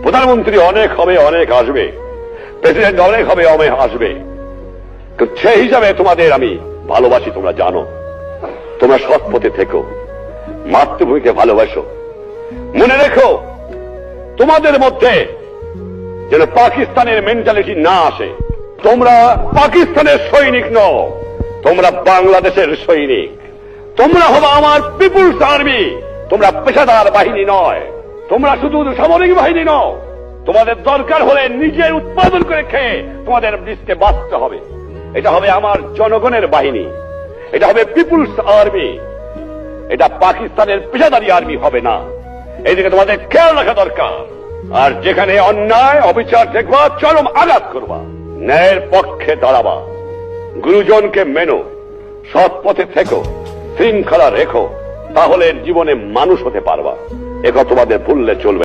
প্রধানমন্ত্রী অনেক হবে, অনেক আসবে, প্রেসিডেন্ট অনেক হবে, অনেক আসবে, তো সেই হিসাবে তোমাদের আমি ভালোবাসি, তোমরা জানো। তোমরা সৎ পথে থেকো, মাতৃভূমিকে ভালোবাসো। মনে রেখো, তোমাদের মধ্যে যেন পাকিস্তানের মেন্টালিটি না আসে। তোমরা পাকিস্তানের সৈনিক নও, তোমরা বাংলাদেশের সৈনিক। তোমরা হবে আমার পিপুলস আর্মি। তোমরা পেশাদার বাহিনী নয়, তোমরা শুধু সামরিক বাহিনী নও। তোমাদের দরকার হলে নিজের উৎপাদন করে খেয়ে তোমাদের দেশকে বাঁচতে হবে। এটা হবে আমার জনগণের বাহিনী, এটা হবে পিপুলস আর্মি। এটা পাকিস্তানের পেশাদারি আর্মি হবে না। এইদিকে তোমাদের খেয়াল রাখা দরকার। আর যেখানে অন্যায় অবিচার দেখবা, চরম আঘাত করবা, ন্যায়ের পক্ষে দাঁড়াবা, গুরুজনকে মেনো, সৎ পথে থেকো, শৃঙ্খলা রেখো, তাহলে জীবনে মানুষ হতে পারবা। একথা তোমাদের ভুললে চলবে।